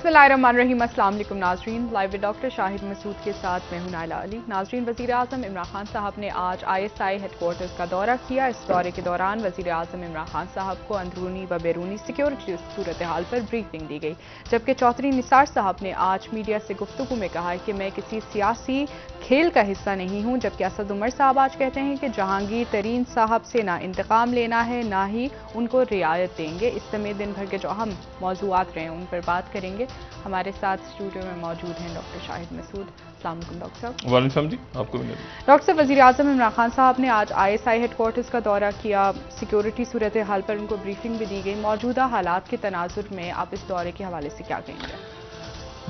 बिस्मिल्लाहिर्रहमानिर्रहीम। अस्सलाम वालेकुम नाजरीन, live with doctor Shahid Masood के साथ मैं हूं नाइला अली। नाजरीन, वज़ीर आज़म इमरान खान साहब ने आज ISI हेडक्वार्टर्स का दौरा किया। इस दौरे के दौरान वज़ीर आज़म इमरान खान साहब को अंदरूनी व बैरूनी सिक्योरिटी सूरत हाल पर ब्रीफिंग दी गई, जबकि चौधरी निसार साहब ने आज मीडिया से गुफ्तगू में कहा कि मैं किसी सियासी खेल का हिस्सा नहीं हूं, जबकि असद उमर साहब आज कहते हैं कि जहांगीर तरीन साहब से ना इंतकाम लेना है ना ही उनको रियायत देंगे। इस समेत दिन भर के जो अहम मौजूआत रहे उन पर बात करेंगे। हमारे साथ स्टूडियो में मौजूद हैं डॉक्टर शाहिद मसूद। अस्सलाम वालेकुम डॉक्टर साहब। वालेकुम जी, आपको भी डॉक्टर साहब, वज़ीर आज़म इमरान खान साहब ने आज ISI हेडक्वार्टर्स का दौरा किया, सिक्योरिटी सूरत हाल पर उनको ब्रीफिंग भी दी गई। मौजूदा हालात के तनाजुर में आप इस दौरे के हवाले से क्या कहेंगे?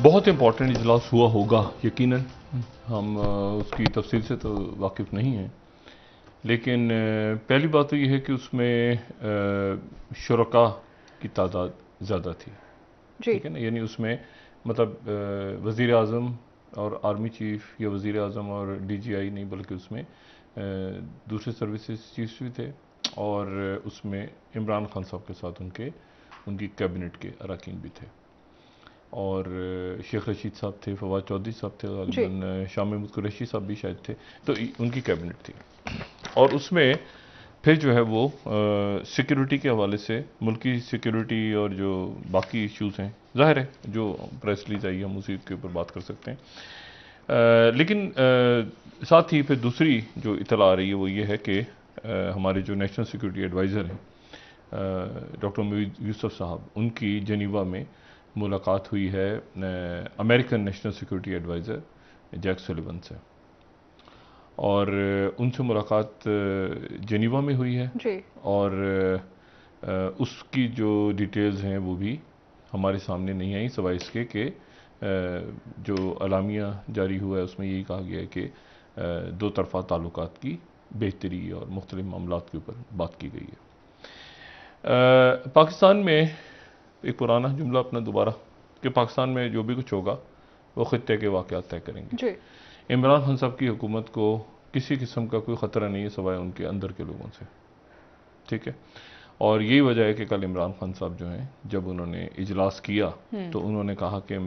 बहुत इंपॉर्टेंट इजलास हुआ होगा यकीनन, हम उसकी तफसील से तो वाकिफ़ नहीं हैं, लेकिन पहली बात तो ये है कि उसमें शुरका की तादाद ज़्यादा थी, ठीक है ना। यानी उसमें मतलब वज़ीर आज़म और आर्मी चीफ़ या वज़ीर आज़म और DGI नहीं, बल्कि उसमें दूसरे सर्विसेज चीफ्स भी थे और उसमें इमरान खान साहब के साथ उनकी कैबिनेट के अरकान भी थे और शेख रशीद साहब थे, फवाद चौधरी साहब थे, गालिबन शाह महमूद कुरैशी साहब भी शायद थे, तो उनकी कैबिनेट थी। और उसमें फिर जो है वो सिक्योरिटी के हवाले से मुल्की सिक्योरिटी और जो बाकी इश्यूज़ हैं, ज़ाहिर है जो प्रेस रिलीज आई हम उसी के ऊपर बात कर सकते हैं। लेकिन साथ ही फिर दूसरी जो इतला आ रही है वो ये है कि हमारे जो नेशनल सिक्योरिटी एडवाइज़र हैं डॉक्टर मोईद यूसुफ साहब, उनकी जनीवा में मुलाकात हुई है American national security adviser Jake Sullivan से, और उनसे मुलाकात जेनीवा में हुई है जी। और उसकी जो डिटेल्स हैं वो भी हमारे सामने नहीं आई, सिवाय इसके कि जो अलामिया जारी हुआ है उसमें यही कहा गया है कि दो तरफ़ा ताल्लुकात की बेहतरी और मुख्तलिफ मामलात के ऊपर बात की गई है। पाकिस्तान में एक पुराना जुमला अपना दोबारा कि पाकिस्तान में जो भी कुछ होगा वो खित्ते के वाक़यात तय करेंगे। इमरान खान साहब की हुकूमत को किसी किस्म का कोई ख़तरा नहीं है सिवाय उनके अंदर के लोगों से, ठीक है। और यही वजह है कि कल इमरान खान साहब जो हैं जब उन्होंने इजलास किया तो उन्होंने कहा कि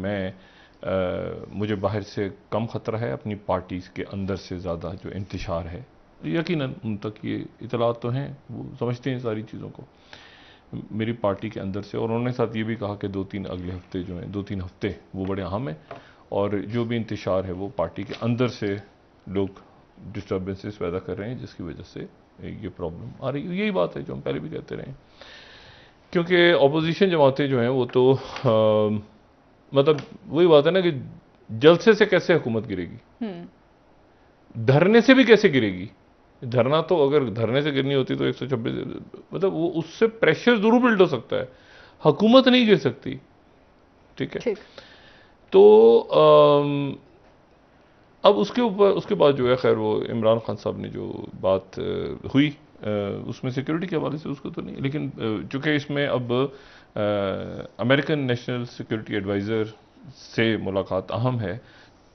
मुझे बाहर से कम ख़तरा है, अपनी पार्टी के अंदर से ज़्यादा जो इंतशार है। यकीनन उन तक ये इतलात तो हैं, वो समझते हैं सारी चीज़ों को मेरी पार्टी के अंदर से। और उन्होंने साथ ये भी कहा कि 2-3 अगले हफ्ते जो हैं 2-3 हफ्ते वो बड़े अहम हैं और जो भी इंतशार है वो पार्टी के अंदर से लोग डिस्टर्बेंसेस पैदा कर रहे हैं जिसकी वजह से ये प्रॉब्लम आ रही है। यही बात है जो हम पहले भी कहते रहे, क्योंकि अपोजिशन जमातें जो हैं वो तो मतलब वही बात है ना कि जलसे से कैसे हुकूमत गिरेगी, धरने से भी कैसे गिरेगी। धरना तो अगर धरने से गिरनी होती तो 126 मतलब वो उससे प्रेशर जरूर बिल्ड हो सकता है, हुकूमत नहीं गिर सकती, ठीक है। तो अब उसके बाद जो है खैर वो इमरान खान साहब ने जो बात हुई उसमें सिक्योरिटी के हवाले से उसको तो नहीं, लेकिन चूंकि इसमें अब अमेरिकन नेशनल सिक्योरिटी एडवाइज़र से मुलाकात अहम है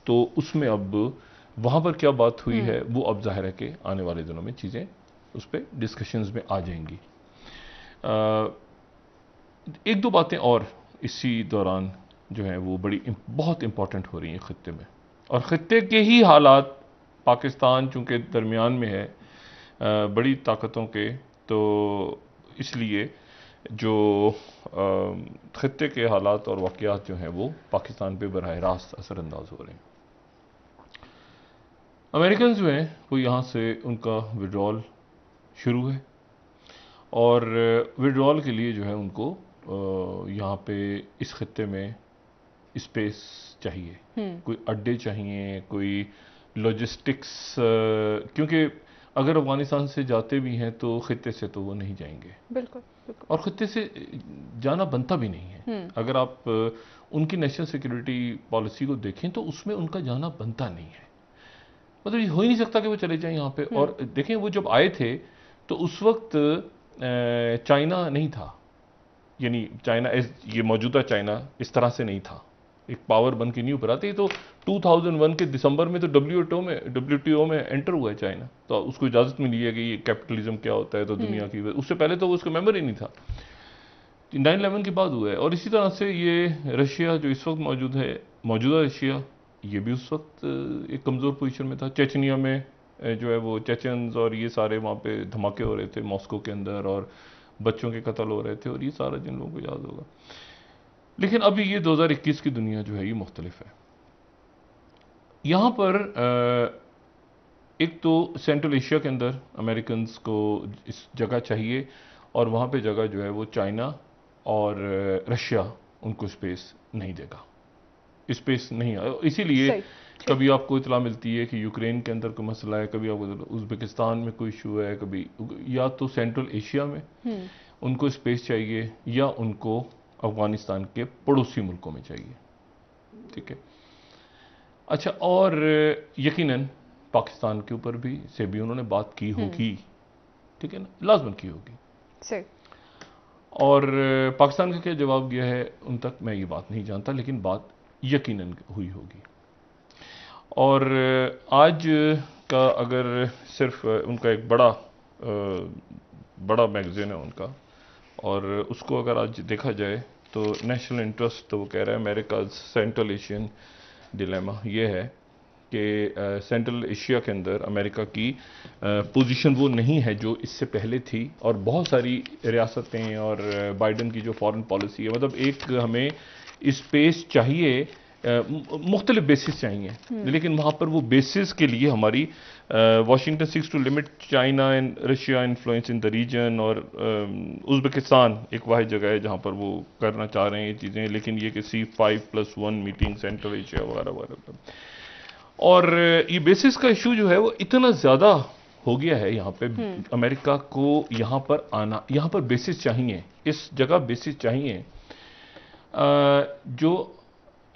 तो उसमें अब वहाँ पर क्या बात हुई है वो अब जाहिर है कि आने वाले दिनों में चीज़ें उस पर डिस्कशंस में आ जाएंगी। एक दो बातें और इसी दौरान जो है वो बहुत इंपॉर्टेंट हो रही हैं खित्ते में, और ख़ित्ते के ही हालात पाकिस्तान चूँकि दरमियान में है बड़ी ताकतों के, तो इसलिए जो ख़ित्ते के हालात और वाक़यात जो हैं वो पाकिस्तान पे बराह रास्त असरअंदाज हो रहे हैं। अमेरिकन जो हैं वो यहाँ से उनका विड्रॉल शुरू है और विड्रॉल के लिए जो है उनको यहाँ पे इस खित्ते में स्पेस चाहिए, कोई अड्डे चाहिए, कोई लॉजिस्टिक्स, क्योंकि अगर अफगानिस्तान से जाते भी हैं तो खित्ते से तो वो नहीं जाएंगे, बिल्कुल। और खित्ते से जाना बनता भी नहीं है। अगर आप उनकी नेशनल सिक्योरिटी पॉलिसी को देखें तो उसमें उनका जाना बनता नहीं है, मतलब ये हो ही नहीं सकता कि वो चले जाएं यहाँ पे। और देखें वो जब आए थे तो उस वक्त चाइना नहीं था, यानी चाइना ये मौजूदा चाइना इस तरह से नहीं था, एक पावर बन के नहीं उभरा थी। तो 2001 के दिसंबर में तो WTO में एंटर हुआ है चाइना, तो उसको इजाज़त मिली है कि ये कैपिटलिज्म क्या होता है तो दुनिया की, उससे पहले तो वो उसका मेंबर ही नहीं था। 9/11 के बाद हुआ है। और इसी तरह से ये रशिया जो इस वक्त मौजूद है, मौजूदा रशिया, ये भी उस वक्त एक कमज़ोर पोजीशन में था। चेचनिया में जो है वो चेचन्स और ये सारे वहाँ पे धमाके हो रहे थे मॉस्को के अंदर, और बच्चों के कत्ल हो रहे थे, और ये सारा जिन लोगों को याद होगा। लेकिन अभी ये 2021 की दुनिया जो है ये मुख्तलिफ है। यहाँ पर एक तो सेंट्रल एशिया के अंदर अमेरिकन को इस जगह चाहिए, और वहाँ पे जगह जो है वो चाइना और रशिया उनको स्पेस नहीं देगा, स्पेस नहीं। इसीलिए कभी आपको इतला मिलती है कि यूक्रेन के अंदर कोई मसला है, कभी आपको उज़्बेकिस्तान में कोई इशू है, कभी या तो सेंट्रल एशिया में उनको स्पेस चाहिए, या उनको अफगानिस्तान के पड़ोसी मुल्कों में चाहिए। ठीक है, अच्छा, और यकीनन पाकिस्तान के ऊपर भी से भी उन्होंने बात की होगी, ठीक है ना, लाजमन की होगी सही। और पाकिस्तान का क्या जवाब गया है उन तक मैं ये बात नहीं जानता, लेकिन बात यकीनन हुई होगी। और आज का अगर सिर्फ उनका एक बड़ा मैगजीन है उनका, और उसको अगर आज देखा जाए तो नेशनल इंटरेस्ट, तो वो कह रहा है अमेरिका सेंट्रल एशियन डिलेमा ये है कि सेंट्रल एशिया के अंदर अमेरिका की पोजीशन वो नहीं है जो इससे पहले थी, और बहुत सारी रियासतें और बाइडन की जो फॉरेन पॉलिसी है, मतलब एक हमें स्पेस चाहिए, मुख्तलिफ बेसिस चाहिए, लेकिन वहाँ पर वो बेसिस के लिए हमारी Washington seeks to limit China and Russia influence in the region, और उज़्बेकिस्तान एक वाहिद जगह है जहाँ पर वो करना चाह रहे हैं ये चीज़ें, लेकिन ये कि C5+1 मीटिंग सेंट्रल एशिया वगैरह वगैरह। और ये बेसिस का इशू जो है वो इतना ज़्यादा हो गया है यहाँ पे, अमेरिका को यहाँ पर आना, यहाँ पर बेसिस चाहिए, इस जगह बेसिस चाहिए जो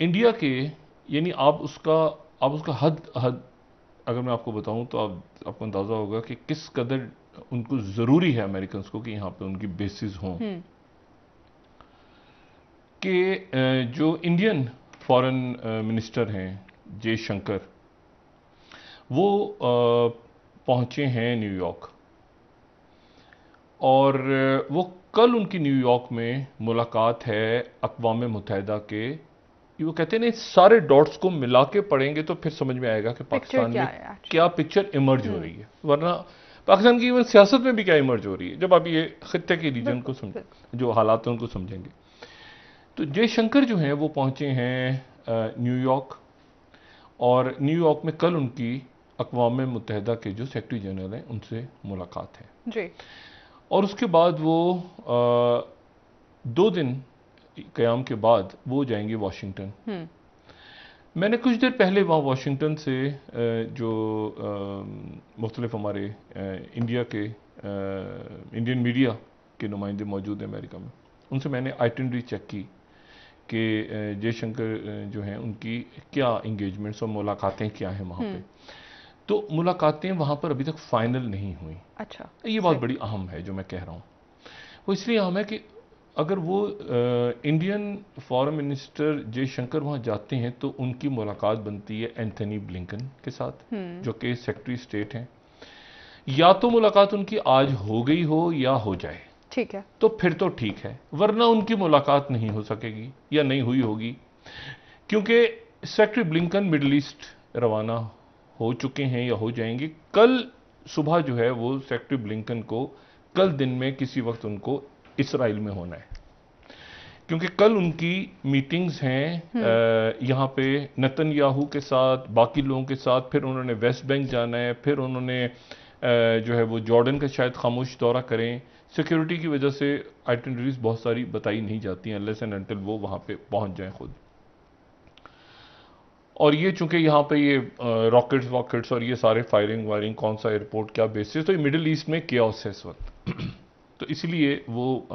इंडिया के, यानी आप उसका हद अगर मैं आपको बताऊं तो आपको अंदाजा होगा कि किस कदर उनको ज़रूरी है अमेरिकन को कि यहाँ पे उनकी बेसिस हों। कि जो इंडियन फॉरेन मिनिस्टर हैं जयशंकर, वो पहुंचे हैं न्यूयॉर्क, और वो कल उनकी न्यूयॉर्क में मुलाकात है अक़वाम मुत्तहिदा के। वो कहते हैं ना, सारे डॉट्स को मिला के पढ़ेंगे तो फिर समझ में आएगा कि पाकिस्तान में क्या पिक्चर इमर्ज हो रही है, वरना पाकिस्तान की सियासत में भी क्या इमर्ज हो रही है, जब आप ये खित्ते के रीजन को समझ, जो हालात हैं उनको समझेंगे। तो जयशंकर जो हैं वो पहुंचे हैं न्यूयॉर्क, और न्यूयॉर्क में कल उनकी अक़वाम मुत्तहिदा के जो सेक्रेटरी जनरल हैं उनसे मुलाकात है जी। और उसके बाद वो 2 दिन क़याम के बाद वो जाएंगे वाशिंगटन। मैंने कुछ देर पहले वहाँ वाशिंगटन से जो मुख्तलिफ हमारे इंडियन मीडिया के नुमाइंदे मौजूद हैं अमेरिका में, उनसे मैंने आइटनरी चेक की कि जयशंकर जो हैं उनकी क्या इंगेजमेंट्स और मुलाकातें क्या हैं वहाँ पे। तो मुलाकातें वहाँ पर अभी तक फाइनल नहीं हुई। अच्छा, ये बात बड़ी अहम है जो मैं कह रहा हूँ। वो इसलिए अहम है कि अगर वो इंडियन फॉरेन मिनिस्टर जयशंकर वहाँ जाते हैं तो उनकी मुलाकात बनती है एंथनी ब्लिंकन के साथ, जो कि सेक्रेटरी स्टेट हैं। या तो मुलाकात उनकी आज हो गई हो या हो जाए, ठीक है, तो फिर तो ठीक है, वरना उनकी मुलाकात नहीं हो सकेगी या नहीं हुई होगी, क्योंकि सेक्रेटरी ब्लिंकन मिडल ईस्ट रवाना हो चुके हैं या हो जाएंगे। कल सुबह जो है वो सेक्रेटरी ब्लिंकन को कल दिन में किसी वक्त उनको इसराइल में होना है, क्योंकि कल उनकी मीटिंग्स हैं यहाँ पे नेतन्याहू के साथ, बाकी लोगों के साथ, फिर उन्होंने वेस्ट बैंक जाना है, फिर उन्होंने जो है वो जॉर्डन का शायद खामोश दौरा करें। सिक्योरिटी की वजह से आइटनरीज बहुत सारी बताई नहीं जाती हैं अनलेस एंड अनटिल वो वहाँ पे पहुँच जाएं खुद। और ये चूंकि यहाँ पे ये रॉकेट्स और ये सारे फायरिंग वायरिंग, कौन सा एयरपोर्ट क्या बेसिस, तो ये मिडिल ईस्ट में केओस है इस वक्त। तो इसलिए वो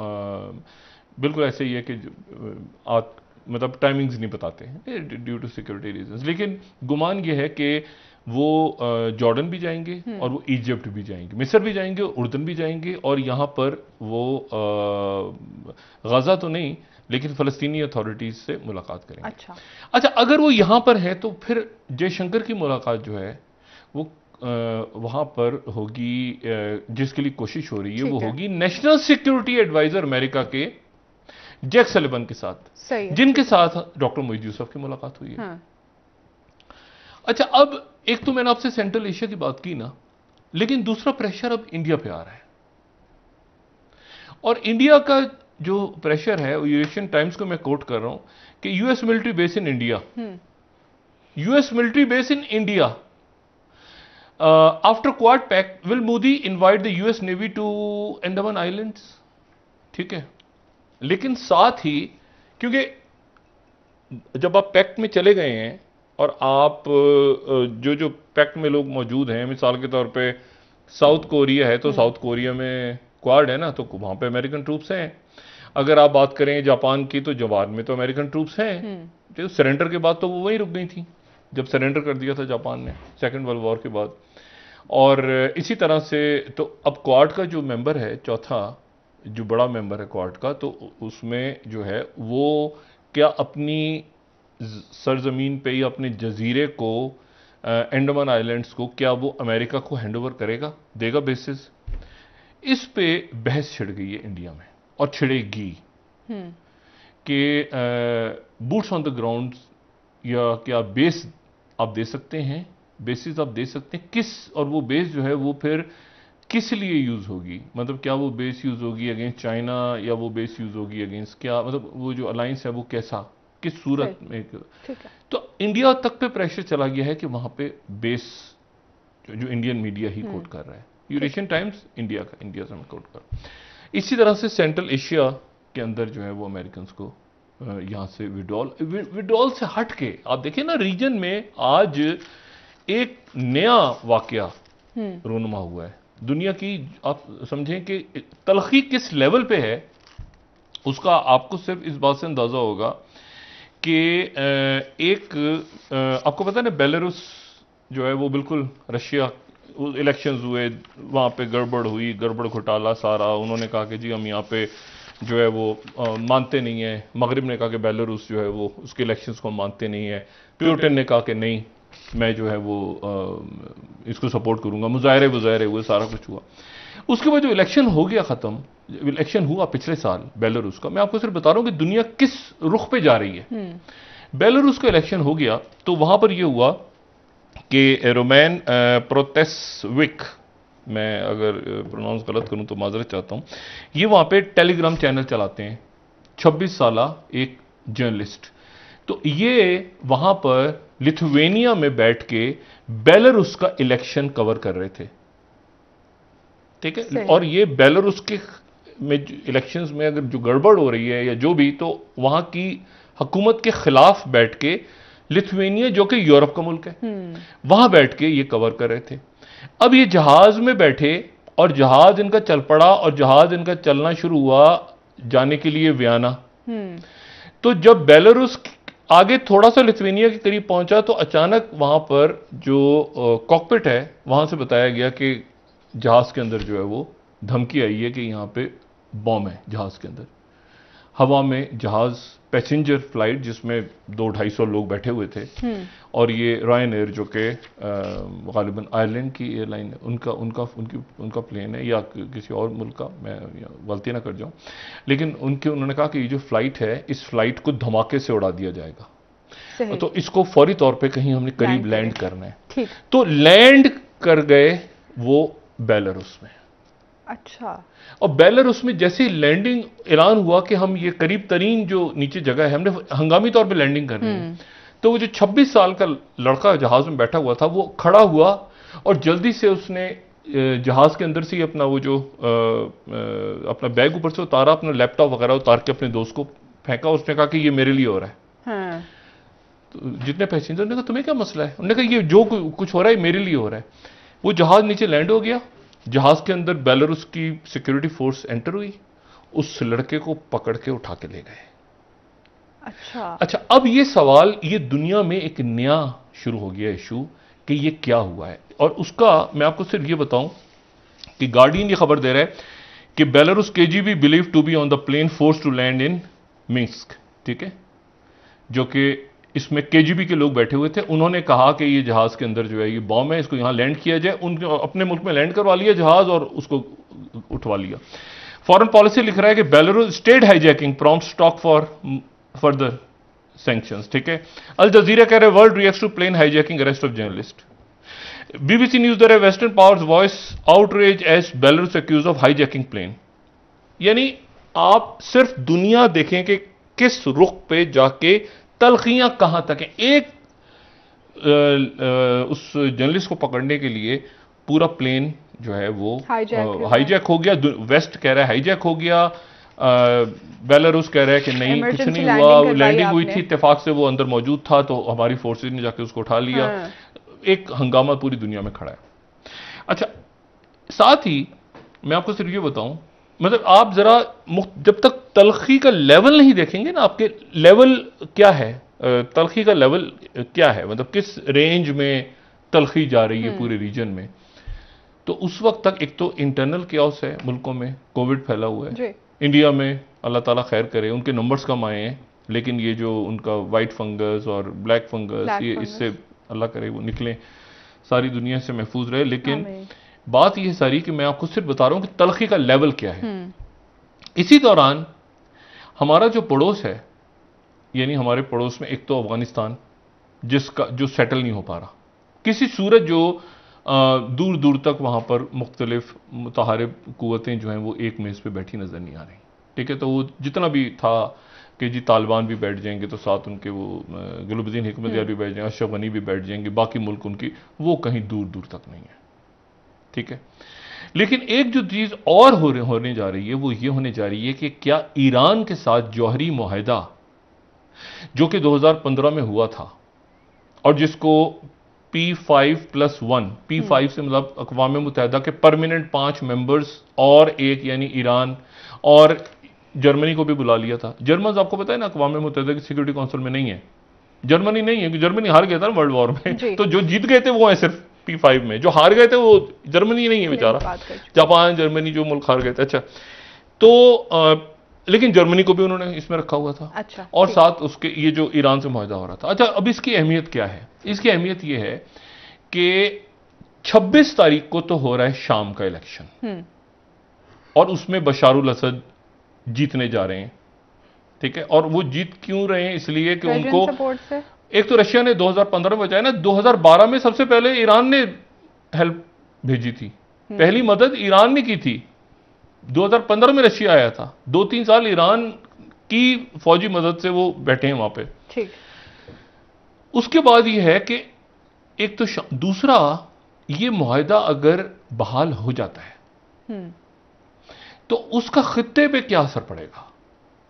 बिल्कुल ऐसे ही है कि मतलब टाइमिंग्स नहीं बताते हैं ड्यू टू सिक्योरिटी रीजंस। लेकिन गुमान ये है कि वो जॉर्डन भी जाएंगे और वो इजिप्ट भी जाएंगे, मिस्र भी जाएंगे, उर्दन भी जाएंगे, और यहाँ पर वो गजा तो नहीं लेकिन फ़लस्तीनी अथॉरिटीज़ से मुलाकात करेंगे। अच्छा, अगर वो यहाँ पर हैं तो फिर जयशंकर की मुलाकात जो है वो वहाँ पर होगी, जिसके लिए कोशिश हो रही है वो होगी नेशनल सिक्योरिटी एडवाइज़र अमेरिका के जैक सलिवन के साथ, सही है। जिनके साथ डॉक्टर मोईद यूसुफ की मुलाकात हुई है। हाँ। अच्छा, अब एक तो मैंने आपसे सेंट्रल एशिया की बात की ना, लेकिन दूसरा प्रेशर अब इंडिया पे आ रहा है। और इंडिया का जो प्रेशर है, यूएशियन टाइम्स को मैं कोट कर रहा हूं कि US military base in India, US military base in India after Quad pact will Modi invite the US navy to Andaman islands. ठीक है, लेकिन साथ ही, क्योंकि जब आप पैक्ट में चले गए हैं और आप जो जो पैक्ट में लोग मौजूद हैं, मिसाल के तौर पे साउथ कोरिया है तो साउथ कोरिया में क्वाड है ना, तो वहां पे अमेरिकन ट्रूप्स हैं। अगर आप बात करें जापान की, तो जापान में तो अमेरिकन ट्रूप्स हैं। तो सरेंडर के बाद तो वो वहीं रुक गई थी, जब सरेंडर कर दिया था जापान ने सेकेंड वर्ल्ड वॉर के बाद। और इसी तरह से तो अब क्वाड का जो मेंबर है, चौथा जो बड़ा मेंबर है क्वाड का, तो उसमें जो है वो क्या अपनी सरजमीन पे या अपने जजीरे को, अंडमान आइलैंड्स को, क्या वो अमेरिका को हैंडओवर करेगा, देगा बेसिस? इस पे बहस छिड़ गई है इंडिया में और छिड़ेगी कि बूट्स ऑन द ग्राउंड या क्या बेस आप दे सकते हैं, बेसिस आप दे सकते हैं किस, और वो बेस जो है वो फिर किस लिए यूज होगी? मतलब क्या वो बेस यूज होगी अगेंस्ट चाइना, या वो बेस यूज होगी अगेंस्ट क्या, मतलब वो जो अलायंस है वो कैसा, किस सूरत में? तो इंडिया तक पे प्रेशर चला गया है कि वहां पे बेस, जो इंडियन मीडिया ही कोट कर रहा है, यूरेशियन टाइम्स इंडिया का, इंडिया से मैं कोट कर। इसी तरह से सेंट्रल एशिया के अंदर जो है वो अमेरिकन को यहां से विड्रॉल से हट के, आप देखिए ना रीजन में आज एक नया वाकया रोनुमा हुआ है दुनिया की। आप समझें कि तलखी किस लेवल पे है, उसका आपको सिर्फ इस बात से अंदाजा होगा कि आपको पता है ना, बेलारूस जो है वो बिल्कुल रशिया, इलेक्शंस हुए, वहां पे गड़बड़ हुई, गड़बड़ घोटाला सारा, उन्होंने कहा कि जी हम यहाँ पे जो है वो मानते नहीं है। मगरिब ने कहा कि बेलारूस जो है वो उसके इलेक्शंस को मानते नहीं है। पुतिन ने कहा कि नहीं, मैं जो है वो इसको सपोर्ट करूंगा। मुजाहरे हुए, सारा कुछ हुआ। उसके बाद जो इलेक्शन हो गया खत्म, इलेक्शन हुआ पिछले साल बेलारूस का, मैं आपको सिर्फ बता रहा हूं कि दुनिया किस रुख पे जा रही है। बेलारूस का इलेक्शन हो गया तो वहां पर यह हुआ कि रोमैन प्रोटेस्विक, मैं अगर प्रोनाउंस गलत करूं तो माजरत चाहता हूं, ये वहां पे टेलीग्राम चैनल चलाते हैं, 26 साला एक जर्नलिस्ट। तो ये वहां पर लिथुवेनिया में बैठ के बेलारूस का इलेक्शन कवर कर रहे थे। ठीक है, और ये बेलारूस के में इलेक्शंस में अगर जो गड़बड़ हो रही है या जो भी, तो वहां की हुकूमत के खिलाफ बैठ के लिथुवेनिया, जो कि यूरोप का मुल्क है, वहां बैठ के ये कवर कर रहे थे। अब ये जहाज में बैठे और जहाज इनका चल पड़ा और जहाज इनका चलना शुरू हुआ जाने के लिए वियना। तो जब बेलारूस आगे थोड़ा सा लिथुवेनिया के करीब पहुंचा तो अचानक वहां पर जो कॉकपिट है वहां से बताया गया कि जहाज के अंदर जो है वो धमकी आई है कि यहां पे बॉम्ब है जहाज के अंदर। हवा में जहाज, पैसेंजर फ्लाइट जिसमें 200-250 लोग बैठे हुए थे, और ये रॉयन एयर जो कि गालिबन आयरलैंड की एयरलाइन है, उनका प्लेन है या किसी और मुल्क का, मैं गलती ना कर जाऊं, लेकिन उन्होंने कहा कि ये जो फ्लाइट है, इस फ्लाइट को धमाके से उड़ा दिया जाएगा, तो इसको फौरी तौर पे कहीं हमने करीब लैंड करना है। तो लैंड कर गए वो बेलारूस में। अच्छा। और बेलारूस में जैसे ही लैंडिंग ऐलान हुआ कि हम ये करीब तरीन जो नीचे जगह है, हमने हंगामी तौर पे लैंडिंग करनी है, तो वो जो 26 साल का लड़का जहाज में बैठा हुआ था वो खड़ा हुआ और जल्दी से उसने जहाज के अंदर से ही अपना वो जो अपना बैग ऊपर से उतारा, अपना लैपटॉप वगैरह उतार के अपने दोस्त को फेंका। उसने कहा कि ये मेरे लिए हो रहा है। तो जितने पैसेंजर ने कहा तुम्हें क्या मसला है, उन्होंने कहा ये जो कुछ हो रहा है मेरे लिए हो रहा है। वो जहाज नीचे लैंड हो गया, जहाज के अंदर बेलारूस की सिक्योरिटी फोर्स एंटर हुई, उस लड़के को पकड़ के उठा के ले गए। अच्छा, अब ये सवाल, ये दुनिया में एक नया शुरू हो गया इशू कि ये क्या हुआ है। और उसका मैं आपको सिर्फ ये बताऊं कि गार्डियन ये खबर दे रहा है कि Belarus KGB believe to be on the plane force to land in Minsk. ठीक है, जो कि इसमें केजीबी के लोग बैठे हुए थे। उन्होंने कहा कि ये जहाज के अंदर जो है ये बॉम्ब है, इसको यहां लैंड किया जाए। उनके अपने मुल्क में लैंड करवा लिया जहाज और उसको उठवा लिया। फॉरेन पॉलिसी लिख रहा है कि Belarus state hijacking prompt stock for further sanctions, ठीक है। अल जजीरा कह रहे हैं world reacts to plane hijacking arrest of journalist. BBC news दे रहे western powers voice outrage as Belarus accuse of hijacking plane. यानी आप सिर्फ दुनिया देखें कि किस रुख पे जाके तलखियां कहां तक हैं। एक उस जर्नलिस्ट को पकड़ने के लिए पूरा प्लेन जो है वो हाईजैक हो गया। वेस्ट कह रहा है हाईजैक हो गया, बेलारूस कह रहा है कि नहीं कुछ नहीं हुआ, लैंडिंग हुई थी, इत्तेफाक से वो अंदर मौजूद था तो हमारी फोर्सेज ने जाके उसको उठा लिया। एक हंगामा पूरी दुनिया में खड़ा है। अच्छा, साथ ही मैं आपको सिर्फ ये बताऊं, मतलब आप जरा जब तक तलखी का लेवल नहीं देखेंगे ना, आपके लेवल क्या है, तलखी का लेवल क्या है, मतलब किस रेंज में तलखी जा रही है पूरे रीजन में, तो उस वक्त तक एक तो इंटरनल क्याओस है मुल्कों में, कोविड फैला हुआ है। इंडिया में अल्लाह ताला खैर करे, उनके नंबर्स कम आए हैं, लेकिन ये जो उनका वाइट फंगस और ब्लैक फंगस ये इससे अल्लाह करे वो निकले, सारी दुनिया से महफूज रहे। लेकिन बात यह सारी कि मैं आपको सिर्फ बता रहा हूं कि तलखी का लेवल क्या है। इसी दौरान हमारा जो पड़ोस है, यानी हमारे पड़ोस में एक तो अफगानिस्तान जिसका जो सेटल नहीं हो पा रहा किसी सूरत, जो दूर दूर तक वहां पर मुख्तलिफ मुतहारिब कुव्वतें जो हैं वो एक मेज पे बैठी नजर नहीं आ रही, ठीक है। तो वो जितना भी था कि जी तालिबान भी बैठ जाएंगे तो साथ उनके वो गुलबुद्दीन हिकमतयार भी बैठ जाएंगे, अशरफ गनी भी बैठ जाएंगे, बाकी मुल्क उनकी वो कहीं दूर दूर तक नहीं है, ठीक है। लेकिन एक जो चीज और होने जा रही है वो ये होने जा रही है कि क्या ईरान के साथ जौहरी मुआहिदा जो कि 2015 में हुआ था और जिसको P5+1, P5 से मतलब अक़वाम मुत्तहिदा के परमानेंट 5 मेंबर्स और एक यानी ईरान और जर्मनी को भी बुला लिया था। जर्मन आपको पता है ना अक़वाम मुत्तहिदा की सिक्योरिटी काउंसिल में नहीं है, जर्मनी नहीं है क्योंकि जर्मनी हार गया था ना वर्ल्ड वॉर में, तो जो जीत गए थे वो है सिर्फ P5 में, जो हार गए थे वो जर्मनी नहीं है बेचारा, जापान जर्मनी जो मुल्क हार गए थे। अच्छा, तो लेकिन जर्मनी को भी उन्होंने इसमें रखा हुआ था। अच्छा, और साथ उसके ये जो ईरान से मुआहिदा हो रहा था। अच्छा, अब इसकी अहमियत क्या है? इसकी अहमियत ये है कि 26 तारीख को तो हो रहा है शाम का इलेक्शन और उसमें बशारुल असद जीतने जा रहे हैं, ठीक है। और वो जीत क्यों रहे हैं? इसलिए कि उनको एक तो रशिया ने 2015 में बचाया ना, 2012 में सबसे पहले ईरान ने हेल्प भेजी थी, पहली मदद ईरान ने की थी। 2015 में रशिया आया था, 2-3 साल ईरान की फौजी मदद से वो बैठे हैं वहां पे, ठीक। उसके बाद ये है कि एक तो दूसरा, ये मुआहिदा अगर बहाल हो जाता है तो उसका खित्ते पे क्या असर पड़ेगा?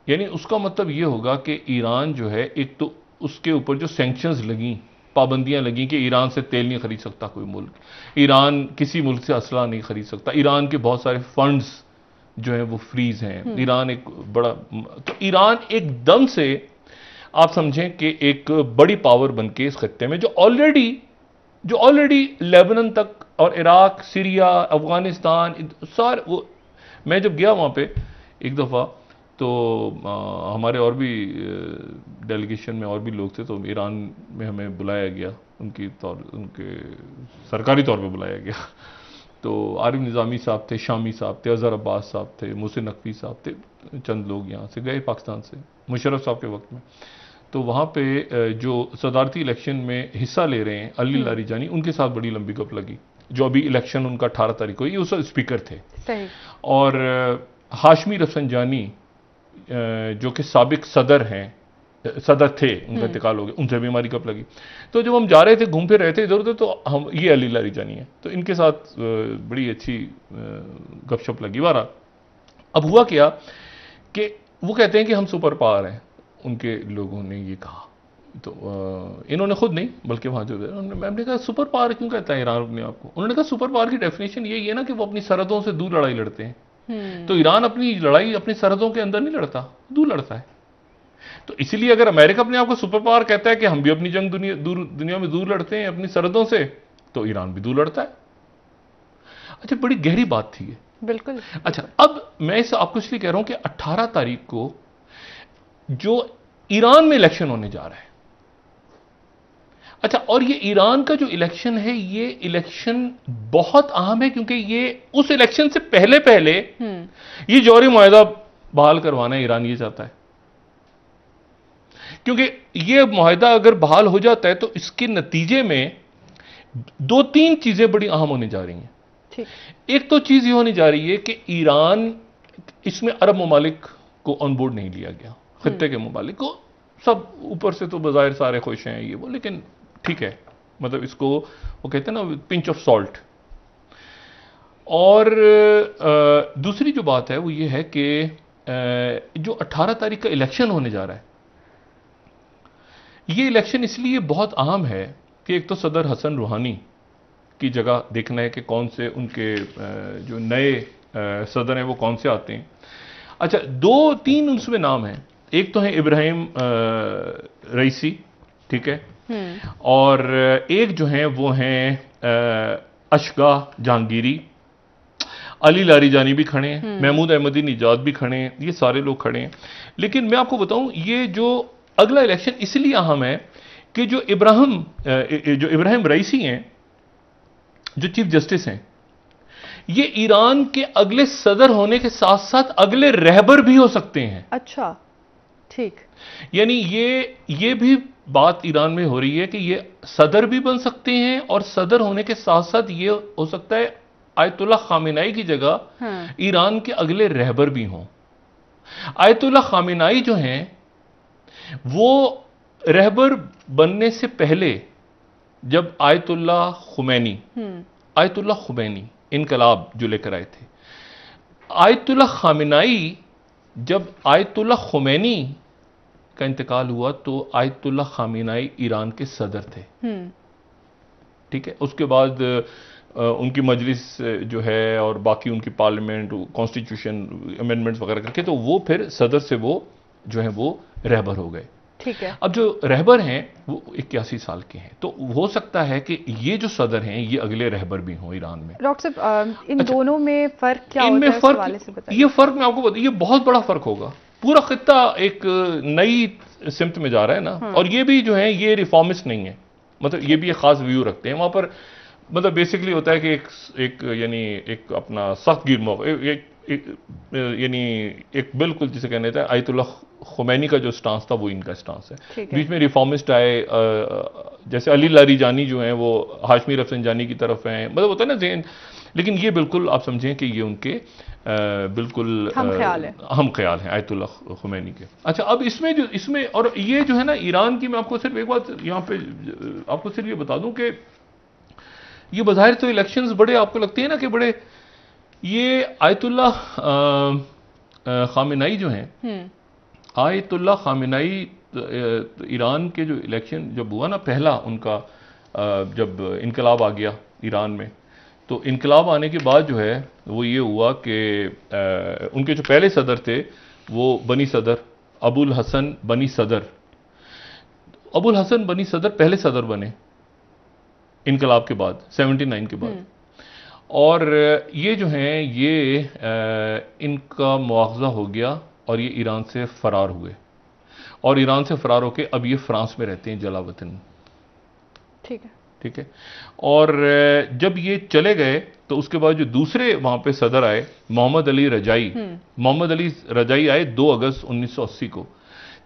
यानी उसका मतलब ये होगा कि ईरान जो है, एक तो उसके ऊपर जो सैंक्शंस लगी, पाबंदियां लगी कि ईरान से तेल नहीं खरीद सकता कोई मुल्क, ईरान किसी मुल्क से असला नहीं खरीद सकता, ईरान के बहुत सारे फंड्स जो है वो फ्रीज हैं, ईरान एक बड़ा, तो ईरान एकदम से आप समझें कि एक बड़ी पावर बनके इस खत्ते में जो ऑलरेडी लेबनान तक और इराक, सीरिया, अफगानिस्तान सारे वो, मैं जब गया वहां पे एक दफा तो हमारे और भी डेलीगेशन में और भी लोग थे, तो ईरान में हमें बुलाया गया, उनके सरकारी तौर पे बुलाया गया। तो आरिफ निज़ामी साहब थे, शामी साहब थे, अजहर अब्बास साहब थे, मोहसिन नकवी साहब थे, चंद लोग यहाँ से गए पाकिस्तान से मुशर्रफ साहब के वक्त में। तो वहाँ पे जो सदारती इलेक्शन में हिस्सा ले रहे हैं अली लारीजानी, उनके साथ बड़ी लंबी गप लगी। जो अभी इलेक्शन उनका 18 तारीख को, ये उस स्पीकर थे, सही। और हाशमी रफसंजानी जो कि साबिक सदर थे, उनका इंतकाल हो गया, उनसे भी हमारी कप लगी। तो जब हम जा रहे थे, घूम फिर रहे थे इधर उधर, तो हम ये अली लारीजानी है, तो इनके साथ बड़ी अच्छी गपशप लगी। बारा अब हुआ क्या कि वो कहते हैं कि हम सुपर पावर हैं, उनके लोगों ने ये कहा, तो इन्होंने खुद नहीं बल्कि वहां जो मैंने कहा सुपर पावर क्यों कहता है ईरान अपने आप को? उन्होंने कहा सुपर पावर की डेफिनेशन यही है ना कि वो अपनी सरहदों से दूर लड़ाई लड़ते हैं। तो ईरान अपनी लड़ाई अपनी सरहदों के अंदर नहीं लड़ता, दूर लड़ता है। तो इसलिए अगर अमेरिका अपने आप को सुपर पावर कहता है कि हम भी अपनी जंग दुनिया में दूर लड़ते हैं अपनी सरहदों से, तो ईरान भी दूर लड़ता है। अच्छा, बड़ी गहरी बात थी ये, बिल्कुल। अच्छा, अब मैं इसे आपको इसलिए कह रहा हूं कि 18 तारीख को जो ईरान में इलेक्शन होने जा रहा है, अच्छा, और ये ईरान का जो इलेक्शन है, ये इलेक्शन बहुत अहम है क्योंकि ये उस इलेक्शन से पहले पहले ये जौहरी मुआहदा बहाल करवाना ईरान ये चाहता है, क्योंकि ये मुआहदा अगर बहाल हो जाता है तो इसके नतीजे में दो तीन चीजें बड़ी अहम होने जा रही हैं। ठीक। एक तो चीज ये होने जा रही है कि ईरान, इसमें अरब ममालिक को ऑन बोर्ड नहीं लिया गया, खत्ते के ममालिक को। सब ऊपर से तो बज़ाहिर सारे खुश हैं ये वो, लेकिन ठीक है, मतलब इसको वो कहते हैं ना पिंच ऑफ सॉल्ट। और दूसरी जो बात है वो ये है कि जो 18 तारीख का इलेक्शन होने जा रहा है, ये इलेक्शन इसलिए बहुत अहम है कि एक तो सदर हसन रूहानी की जगह देखना है कि कौन से उनके जो नए सदर हैं वो कौन से आते हैं। अच्छा, दो तीन उसमें नाम हैं। एक तो है इब्राहिम रईसी, ठीक है, और एक जो हैं वो हैं अशगा जहांगीरी, अली लारीजानी भी खड़े हैं, महमूद अहमदी निजाद भी खड़े हैं, ये सारे लोग खड़े हैं। लेकिन मैं आपको बताऊं, ये जो अगला इलेक्शन इसलिए अहम है कि जो इब्राहिम रईसी हैं, जो चीफ जस्टिस हैं, ये ईरान के अगले सदर होने के साथ साथ अगले रहबर भी हो सकते हैं। अच्छा, ठीक। यानी ये भी बात ईरान में हो रही है कि ये सदर भी बन सकते हैं और सदर होने के साथ साथ ये हो सकता है आयतुल्ला खामेनाई की जगह ईरान के अगले रहबर भी हों। आयतुल्ला खामेनाई जो हैं वो रहबर बनने से पहले, जब आयतुल्ला खुमैनी इनकलाब जो लेकर आए थे, आयतुल्ला खामेनाई, जब आयतुल्ला खुमैनी का इंतकाल हुआ तो आयतुल्ला खामेनाई ईरान के सदर थे, ठीक है। उसके बाद उनकी मजलिस जो है और बाकी उनकी पार्लियामेंट, कॉन्स्टिट्यूशन अमेंडमेंट्स वगैरह करके, तो वो फिर सदर से वो जो है वो रहबर हो गए, ठीक है। अब जो रहबर हैं वो 81 साल के हैं, तो हो सकता है कि ये जो सदर हैं ये अगले रहबर भी हों ईरान में। डॉक्टर साहब, इन दोनों में फर्क क्या होता है? इस हवाले से बताइए। ये फर्क मैं आपको बताऊं, ये बहुत बड़ा फर्क होगा। पूरा खित्ता एक नई सिमत में जा रहा है ना, और ये भी जो है ये रिफॉर्मिस्ट नहीं है, मतलब ये भी एक खास व्यू रखते हैं वहां पर। मतलब बेसिकली होता है कि एक यानी एक अपना सख्त गिर मौका, यानी एक बिल्कुल जिसे कहने था आयतुल्ला खुमैनी का जो स्टांस था वो इनका स्टांस है। बीच में रिफॉर्मिस्ट आए, जैसे अली लारीजानी जो हैं वो हाशमी रफसंजानी की तरफ हैं, मतलब होता है ना ज़हन। लेकिन ये बिल्कुल आप समझें कि ये उनके बिल्कुल हम ख्याल हैं आयतुल्ला खुमैनी के। अच्छा, अब इसमें और ये जो है ना ईरान की, मैं आपको सिर्फ एक बात यहाँ पे आपको सिर्फ ये बता दूं कि ये बज़ाहिर तो इलेक्शंस बड़े आपको लगते हैं ना कि बड़े, ये आयतुल्ला खामेनाई जो हैं, आयतुल्ला खामेनाई ईरान के जो इलेक्शन जब हुआ ना पहला उनका, जब इनकलाब आ गया ईरान में, तो इनकलाब आने के बाद जो है वो ये हुआ कि उनके जो पहले सदर थे वो बनी सदर अबुल हसन बनी सदर पहले सदर बने इनकलाब के बाद, 79 के बाद। और ये जो हैं ये इनका मुआवजा हो गया और ये ईरान से फरार हुए, और ईरान से फरार होकर अब ये फ्रांस में रहते हैं, जलावतन, ठीक है। और जब ये चले गए तो उसके बाद जो दूसरे वहां पे सदर आए, मोहम्मद अली रजाई आए 2 अगस्त 1980 को।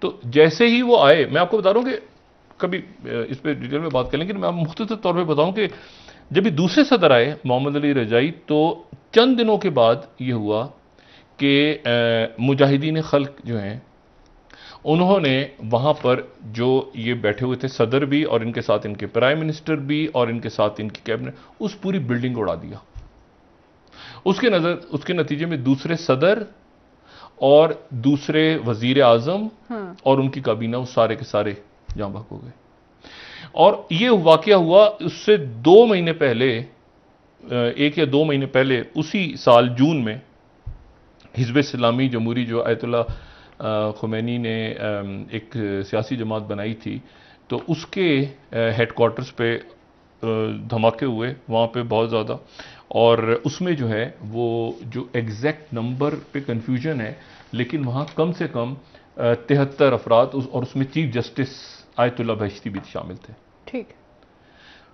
तो जैसे ही वो आए, मैं आपको बता रहा हूं कि कभी इस पर डिटेल में बात कर लेंगे, मैं मुख्तसर तौर पे बताऊं कि जब ये दूसरे सदर आए मोहम्मद अली रजाई, तो चंद दिनों के बाद ये हुआ कि मुजाहिदीन खल्क जो हैं उन्होंने वहां पर जो ये बैठे हुए थे सदर भी और इनके साथ इनके प्राइम मिनिस्टर भी और इनके साथ इनकी कैबिनेट, उस पूरी बिल्डिंग को उड़ा दिया। उसके नतीजे में दूसरे सदर और दूसरे वजीर आजम और उनकी काबीना, उस सारे के सारे जाँ बहक हो गए। और ये वाकया हुआ उससे 2 महीने पहले, 1 या 2 महीने पहले, उसी साल जून में हिज़्ब इस्लामी जमहूरी जो आयतुल्ला खुमैनी ने एक सियासी जमात बनाई थी, तो उसके हेडक्वार्टर्स पे धमाके हुए वहाँ पे बहुत ज़्यादा। और उसमें जो है वो जो एग्जैक्ट नंबर पे कन्फ्यूजन है, लेकिन वहाँ कम से कम 73 अफराद और उसमें चीफ जस्टिस आयतुल्ला बहिश्ती भी शामिल थे। ठीक।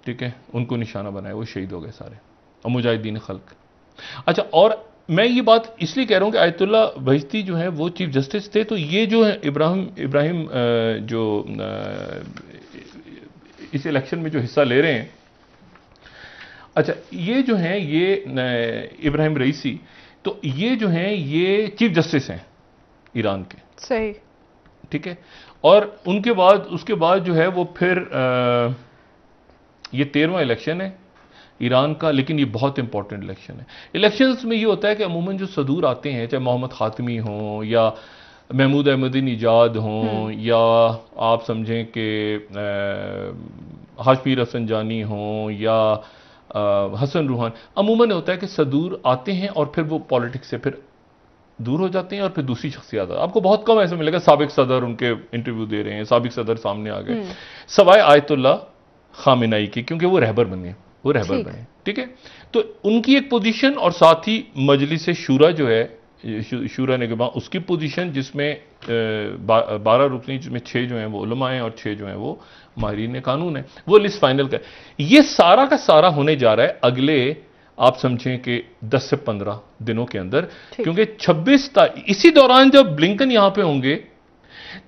ठीक है, उनको निशाना बनाया, वो शहीद हो गए सारे, और मुजाहिदीन खल्क। अच्छा, और मैं ये बात इसलिए कह रहा हूं कि आयतुल्ला बहिश्ती जो है वो चीफ जस्टिस थे, तो ये जो है इब्राहिम जो इस इलेक्शन में जो हिस्सा ले रहे हैं, अच्छा ये जो हैं ये इब्राहिम रईसी, तो ये जो हैं ये चीफ जस्टिस हैं ईरान के, सही, ठीक है। और उनके बाद उसके बाद जो है वो फिर ये 13वां इलेक्शन है ईरान का, लेकिन ये बहुत इंपॉर्टेंट इलेक्शन है। इलेक्शंस में ये होता है कि अमूमन जो सदूर आते हैं, चाहे मोहम्मद खातमी हों या महमूद अहमदीनेजाद हों या आप समझें कि हाशमी रफसंजानी हों या हसन रूहान, अमूमन होता है कि सदूर आते हैं और फिर वो पॉलिटिक्स से फिर दूर हो जाते हैं और फिर दूसरी शख्सियत। आपको बहुत कम ऐसा मिलेगा साबिक सदर उनके इंटरव्यू दे रहे हैं, साबिक सदर सामने आ गए, सवाए आयतुल्ला खामेनाई की, क्योंकि वो रहबर बने, वो रहबर बने, ठीक है। तो उनकी एक पोजीशन, और साथ ही मजलिस शूरा जो है, शूरा निगमा, उसकी पोजीशन जिसमें 12 रुकनी, जिसमें 6 जो हैं वो उलमा हैं और 6 जो हैं वो माहिरीन कानून है, वो लिस्ट फाइनल का। ये सारा का सारा होने जा रहा है अगले, आप समझें कि 10 से 15 दिनों के अंदर, क्योंकि 26 तारीख, इसी दौरान जब ब्लिंकन यहां पे होंगे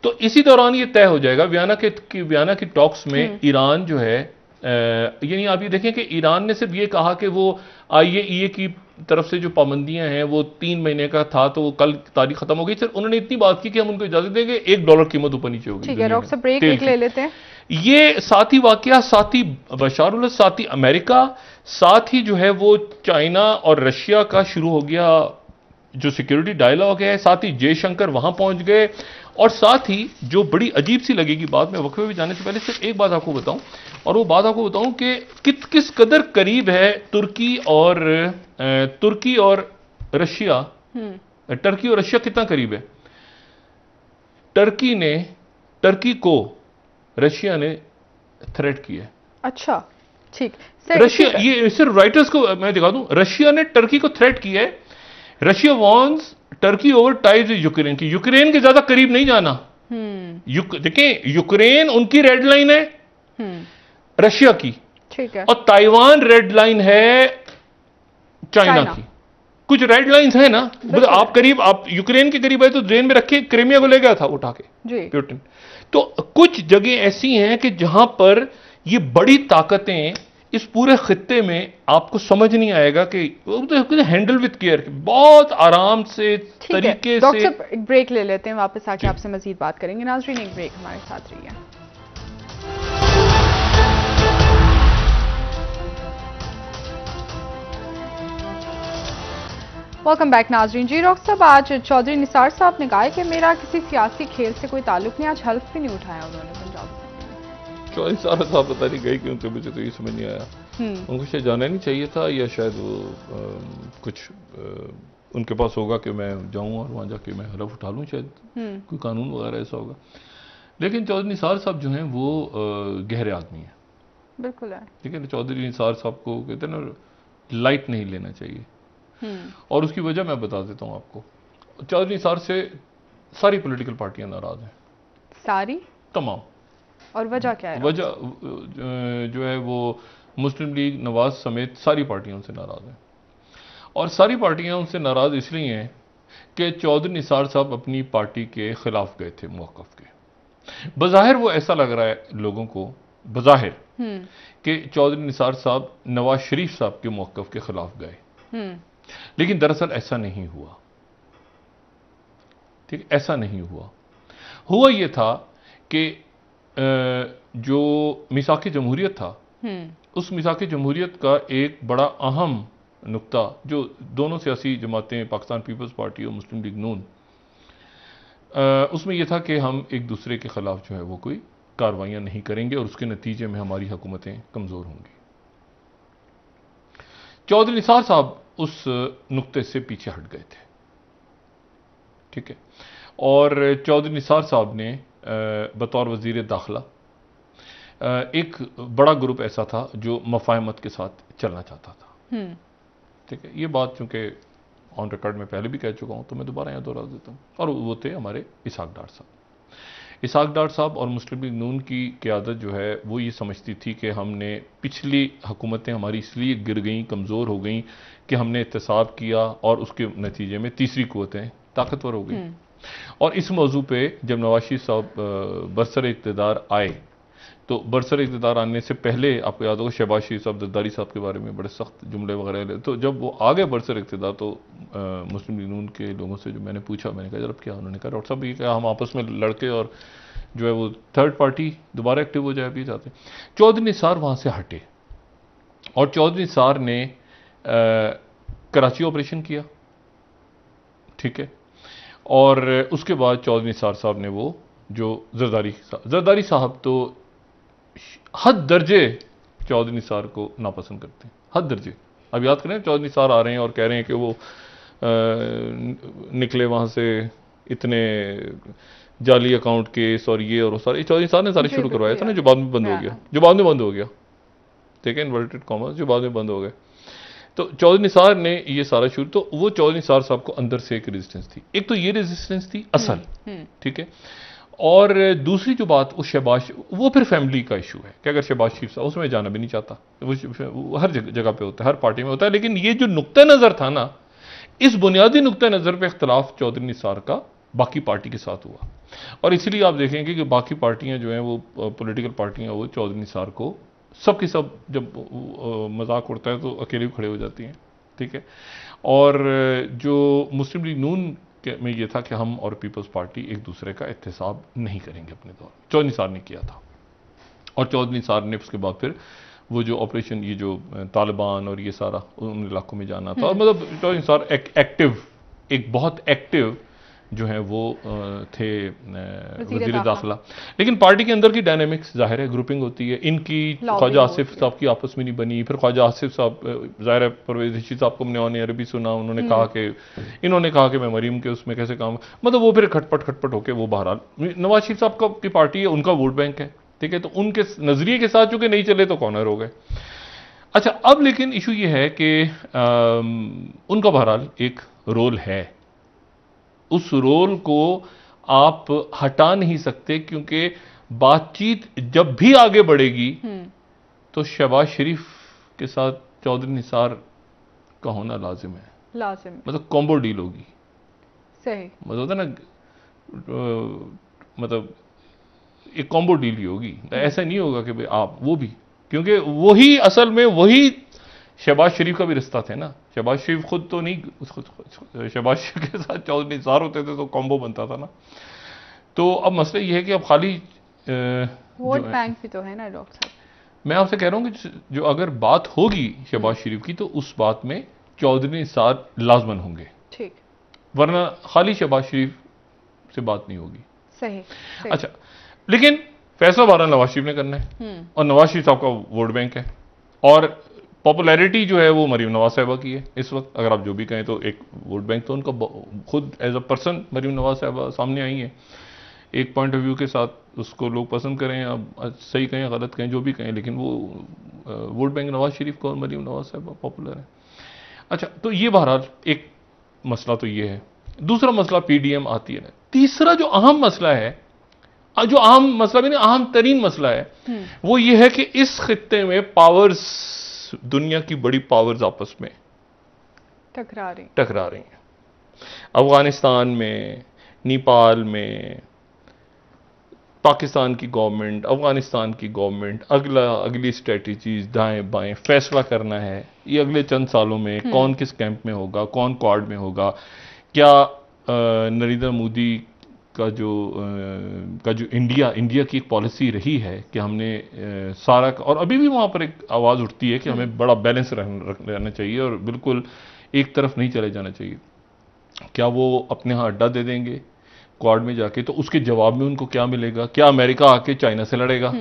तो इसी दौरान ये तय हो जाएगा वियना की टॉक्स में ईरान जो है, यानी आप ये देखें कि ईरान ने सिर्फ ये कहा कि वो IAEA की तरफ से जो पाबंदियां हैं वो 3 महीने का था, तो वो कल तारीख खत्म हो गई। सिर्फ उन्होंने इतनी बात की कि हम उनको इजाजत देंगे $1 कीमत ऊपर नीचे होगी। ठीक है डॉक्टर साहब, ब्रेक एक ले लेते हैं। ये साथ ही वाकया, साथ ही बशारुल, साथ ही अमेरिका, साथ ही जो है वो चाइना और रशिया का शुरू हो गया जो सिक्योरिटी डायलॉग है, साथ ही जयशंकर वहां पहुंच गए, और साथ ही जो बड़ी अजीब सी लगेगी बात, मैं वक्फे में जाने से पहले सिर्फ एक बात आपको बताऊं, और वो बात आपको बताऊं कि किस कदर करीब है तुर्की और रशिया। टर्की और रशिया कितना करीब है? टर्की को रशिया ने थ्रेट किया। अच्छा, ठीक। रशिया, ये सिर्फ राइटर्स को मैं दिखा दूं, रशिया ने टर्की को थ्रेट किया है। Russia warns Turkey over ties Ukraine की, यूक्रेन के ज्यादा करीब नहीं जाना। देखें, यूक्रेन उनकी रेड लाइन है, रशिया की, ठीक है, और ताइवान रेड लाइन है चाइना की। कुछ रेड लाइंस है ना, मतलब आप यूक्रेन के करीब है तो जेन में रखे, क्रीमिया को ले गया था उठा के पुतिन। तो कुछ जगह ऐसी हैं कि जहां पर ये बड़ी ताकतें इस पूरे खित्ते में आपको समझ नहीं आएगा कि हैंडल विद केयर, बहुत आराम से तरीके से। डॉक्टर साहब एक ब्रेक ले लेते हैं, वापस आके आपसे मजीद बात करेंगे। नाज़रीन एक ब्रेक हमारे साथ रही है। वेलकम बैक नाज़रीन। जी डॉक्टर साहब, आज चौधरी निसार साहब ने कहा है कि मेरा किसी सियासी खेल से कोई ताल्लुक नहीं, आज हल्फ भी नहीं उठाया उन्होंने पंजाब। चौधरी साहब पता नहीं गए क्यों, मुझे तो ये समझ नहीं आया। उनको शायद जाना नहीं चाहिए था, या शायद वो कुछ उनके पास होगा कि मैं जाऊं और वहां जाके मैं हल्फ उठा लूं, शायद कोई कानून वगैरह ऐसा होगा। लेकिन चौधरी निसार साहब जो हैं वो गहरे आदमी हैं, बिल्कुल है, ठीक है ना। चौधरी निसार साहब को कहते हैं ना, लाइट नहीं लेना चाहिए, और उसकी वजह मैं बता देता हूं आपको। चौधरी निसार से सारी पॉलिटिकल पार्टियां नाराज हैं, सारी, तमाम। और वजह क्या है? वजह जो है वो मुस्लिम लीग, नवाज समेत सारी पार्टियां उनसे नाराज हैं, और सारी पार्टियां उनसे नाराज इसलिए हैं कि चौधरी निसार साहब अपनी पार्टी के खिलाफ गए थे मौक़िफ़ के। बज़ाहिर वो ऐसा लग रहा है लोगों को, बज़ाहिर कि चौधरी निसार साहब नवाज शरीफ साहब के मौक़िफ़ के खिलाफ गए, लेकिन दरअसल ऐसा नहीं हुआ, ठीक, ऐसा नहीं हुआ। हुआ यह था कि जो मिसाक़ जमहूरियत था, उस मिसाक़ जमहूरियत का एक बड़ा अहम नुक्ता जो दोनों सियासी जमातें, पाकिस्तान पीपल्स पार्टी और मुस्लिम लीग नून, उसमें यह था कि हम एक दूसरे के खिलाफ जो है वो कोई कार्रवाइयाँ नहीं करेंगे और उसके नतीजे में हमारी हुकूमतें कमज़ोर होंगी। चौधरी निसार साहब उस नुक्ते से पीछे हट गए थे, ठीक है। और चौधरी निसार साहब ने बतौर वज़ीर दाखिला, एक बड़ा ग्रुप ऐसा था जो मफाहमत के साथ चलना चाहता था, ठीक है। ये बात चूंकि ऑन रिकॉर्ड में पहले भी कह चुका हूं तो मैं दोबारा यहां दोहरा देता हूं, और वो थे हमारे इसहाक डार साहब। इसहाक डार साहब और मुस्लिम लीग नून की क़यादत जो है वो ये समझती थी कि हमने पिछली हुकूमतें हमारी इसलिए गिर गईं, कमज़ोर हो गईं कि हमने एहतसाब किया और उसके नतीजे में तीसरी क़ुव्वतें ताकतवर हो गई। और इस मौजू पे जब नवाज शरीफ साहब बरसर इक़्तिदार आए तो बरसर इक़्तिदार आने से पहले आपको याद होगा शहबाज शरीफ साहब जरदारी साहब के बारे में बड़े सख्त जुमले वगैरह, तो जब वो आ गए बरसर इक़्तिदार तो मुस्लिम लीग नून के लोगों से जो मैंने पूछा, मैंने कहा जब क्या, उन्होंने कहा डॉक्टर साहब ये क्या हम आपस में लड़के और जो है वो थर्ड पार्टी दोबारा एक्टिव हो जाए भी चाहते हैं। चौधरी निसार वहाँ से हटे और चौधरी निसार ने कराची ऑपरेशन किया, ठीक है, और उसके बाद चौधरी निसार साहब ने वो जो जरदारी साहब तो हद दर्जे चौधरी निसार को नापसंद करते हैं, हद दर्जे। अब याद करें चौधरी निसार आ रहे हैं और कह रहे हैं कि वो निकले वहाँ से इतने जाली अकाउंट केस और ये और वो सारे चौधरी निसार ने सारे शुरू करवाया था ना, जो बाद में बंद हो गया, ठीक है, इन्वर्टेड कॉमर्स, जो बाद में बंद हो गए। तो चौधरी निसार ने ये सारा शुरू, तो वो चौधरी निसार साहब को अंदर से एक रेजिस्टेंस थी, एक तो ये रेजिस्टेंस थी असल, ठीक है, और दूसरी जो बात वो शहबाज, वो फिर फैमिली का इशू है कि अगर शहबाज शरीफ साहब, उसमें जाना भी नहीं चाहता, वो हर जगह पे होता है, हर पार्टी में होता है, लेकिन ये जो नुक्ता नज़र था ना, इस बुनियादी नुक्ता नज़र पे इख्तलाफ चौधरी निसार का बाकी पार्टी के साथ हुआ, और इसलिए आप देखेंगे कि बाकी पार्टियां जो हैं वो पॉलिटिकल पार्टियां वो चौधरी निसार को सब की सब जब मजाक उड़ता है तो अकेले भी खड़े हो जाती हैं, ठीक है। और जो मुस्लिम लीग नून में ये था कि हम और पीपल्स पार्टी एक दूसरे का एहतसाब नहीं करेंगे अपने दौर में, चौधरी निसार ने किया था, और चौधरी निसार ने उसके बाद फिर वो जो ऑपरेशन, ये जो तालिबान और ये सारा उन इलाकों में जाना था, और मतलब चौधरी निसार एक्टिव, एक बहुत एक्टिव जो है वो थे वज़ीर दाखिला। लेकिन पार्टी के अंदर की डायनेमिक्स जाहिर है, ग्रुपिंग होती है, इनकी ख्वाजा आसिफ साहब की आपस में नहीं बनी, फिर ख्वाजा आसिफ साहब, जाहिर है परवेज़ रशीद साहब को हमने अरबी सुना, उन्होंने कहा कि इन्होंने कहा कि मैं मरीम के उसमें कैसे काम, मतलब वो फिर खटपट होकर वो बहरहाल नवाज शरीफ साहब की पार्टी है, उनका वोट बैंक है, ठीक है, तो उनके नजरिए के साथ चूंकि नहीं चले तो कॉर्नर हो गए। अच्छा, अब लेकिन इशू ये है कि उनका बहरहाल एक रोल है, उस रोल को आप हटा नहीं सकते, क्योंकि बातचीत जब भी आगे बढ़ेगी तो शहबाज शरीफ के साथ चौधरी निसार का होना लाजिम है, मतलब कॉम्बो डील होगी, सही, मतलब होता ना, मतलब एक कॉम्बो डील ही होगी, ऐसा नहीं होगा कि भाई आप वो भी, क्योंकि वही असल में वही शहबाज शरीफ का भी रिश्ता थे ना, शहबाज शरीफ खुद तो नहीं, शहबाज शरीफ के साथ चौधरी निसार होते थे तो कॉम्बो बनता था ना। तो अब मसला ये है कि अब खाली वोट बैंक भी तो है ना डॉक्टर साहब, मैं आपसे कह रहा हूं कि जो अगर बात होगी शहबाज शरीफ की तो उस बात में चौधरी निसार लाजमन होंगे, ठीक, वरना खाली शहबाज शरीफ से बात नहीं होगी। सही। अच्छा, लेकिन फैसला बहरहाल नवाज शरीफ ने करना है, और नवाज शरीफ साहब का वोट बैंक है, और पॉपुलैरिटी जो है वो मरीम नवाज साहिबा की है इस वक्त, अगर आप जो भी कहें तो एक वोट बैंक तो उनका खुद as a person Maryam Nawaz साहिबा सामने आई है, एक पॉइंट ऑफ व्यू के साथ, उसको लोग पसंद करें, अब सही कहें गलत कहें जो भी कहें, लेकिन वो वोट बैंक नवाज शरीफ को और मरीम नवाज साहिबा पॉपुलर है। अच्छा, तो ये बहरहाल एक मसला तो ये है। दूसरा मसला पीडीएम आती है। तीसरा जो अहम मसला है, जो अहम मसला भी नहीं, अहम तरीन मसला है, वो ये है कि इस खित्ते में पावर्स, दुनिया की बड़ी पावर्स आपस में टकरा रही हैं। अफगानिस्तान में, नेपाल में, पाकिस्तान की गवर्नमेंट, अफगानिस्तान की गवर्नमेंट, अगली स्ट्रेटजीज दाएं बाएं फैसला करना है, ये अगले चंद सालों में कौन किस कैंप में होगा, कौन क्वाड में होगा, क्या नरेंद्र मोदी का जो इंडिया की एक पॉलिसी रही है कि हमने सारा, और अभी भी वहां पर एक आवाज उठती है कि हमें बड़ा बैलेंस रहना चाहिए और बिल्कुल एक तरफ नहीं चले जाना चाहिए। क्या वो अपने यहाँ अड्डा दे देंगे क्वाड में जाके, तो उसके जवाब में उनको क्या मिलेगा? क्या अमेरिका आके चाइना से लड़ेगा?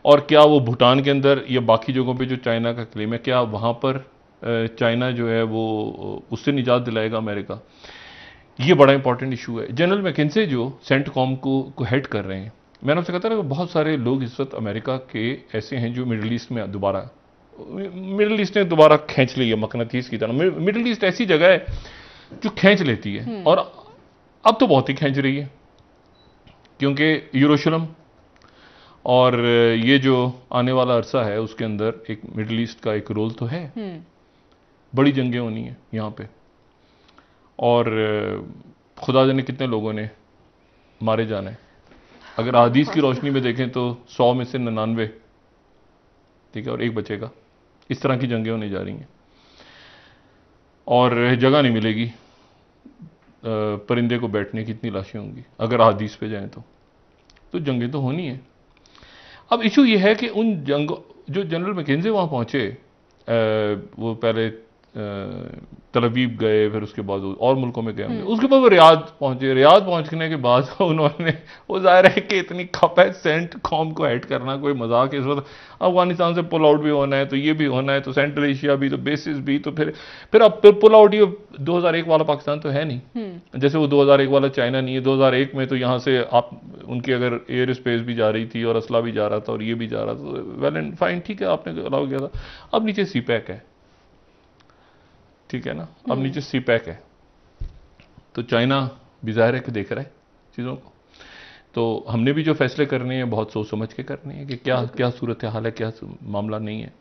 और क्या वो भूटान के अंदर या बाकी जगहों पे जो चाइना का क्लेम है, क्या वहां पर चाइना जो है वो उससे निजात दिलाएगा अमेरिका? ये बड़ा इंपॉर्टेंट इशू है। जनरल मैकेंसे जो सेंटकॉम को हेड कर रहे हैं, मैंने आपसे कहता ना, बहुत सारे लोग इस वक्त अमेरिका के ऐसे हैं जो मिडिल ईस्ट ने दोबारा खींच ली है मकनातीस की तरह। मिडिल ईस्ट ऐसी जगह है जो खींच लेती है, और अब तो बहुत ही खींच रही है। क्योंकि यरूशलेम और ये जो आने वाला अरसा है उसके अंदर एक मिडल ईस्ट का एक रोल तो है। बड़ी जंगें होनी है यहाँ पे, और खुदा जाने कितने लोगों ने मारे जाना है। अगर हदीस की रोशनी में देखें तो 100 में से 99, ठीक है, और एक बचेगा। इस तरह की जंगें होने जा रही हैं और जगह नहीं मिलेगी परिंदे को बैठने की, इतनी लाशें होंगी अगर हदीस पे जाएं तो जंगें तो होनी है। अब इशू ये है कि उन जंगों, जो जनरल मैकेंजी वहाँ पहुँचे, वो पहले तल अवीव गए, फिर उसके बाद और मुल्कों में गए होंगे, उसके बाद वो रियाद पहुंचे। रियाद पहुंचने के बाद उन्होंने, वो जाहिर है कि इतनी खप है सेंट कॉम को हेड करना कोई मजाक है। इस वक्त अफगानिस्तान से पुल आउट भी होना है, तो ये भी होना है, तो सेंट्रल एशिया भी, तो बेसिस भी, तो फिर अब पुल आउट ये 2001 वाला पाकिस्तान तो है नहीं, जैसे वो 2001 वाला चाइना नहीं है। 2001 में तो यहाँ से आप उनकी अगर एयर स्पेस भी जा रही थी और असला भी जा रहा था और ये भी जा रहा था, वेल एंड फाइन, ठीक है, आपने अलाउ किया था। अब नीचे सी पैक है, ठीक है ना, अब नीचे सी पैक है, तो चाइना भी जाहिर है कि देख रहा है चीज़ों को। तो हमने भी जो फैसले करने हैं बहुत सोच समझ के करने हैं कि क्या क्या सूरत हाल है, क्या मामला नहीं है।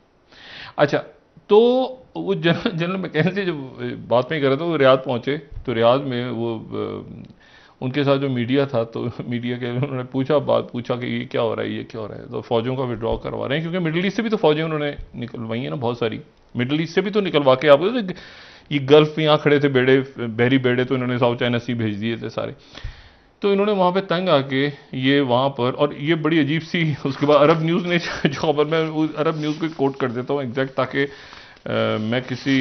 अच्छा, तो वो जनरल मैकेंजी जो बात में कर रहा था, वो रियाद पहुंचे, तो रियाद में वो उनके साथ जो मीडिया था, तो मीडिया के उन्होंने पूछा कि ये क्या हो रहा है, ये क्या हो रहा है। तो फौजों का विड्रॉ करवा रहे हैं, क्योंकि मिडिल ईस्ट से भी तो फौजें उन्होंने निकलवाई हैं ना, बहुत सारी मिडिल ईस्ट से भी तो निकलवा के, आपको तो ये गल्फ यहाँ खड़े थे बेड़े, बहरी बेड़े, तो इन्होंने साउथ चाइना सी भेज दिए थे सारे। तो इन्होंने वहाँ पे तंग आके ये वहाँ पर, और ये बड़ी अजीब सी, उसके बाद अरब न्यूज़ ने जो खबर, मैं अरब न्यूज़ को कोट कर देता हूँ एग्जैक्ट, ताकि मैं किसी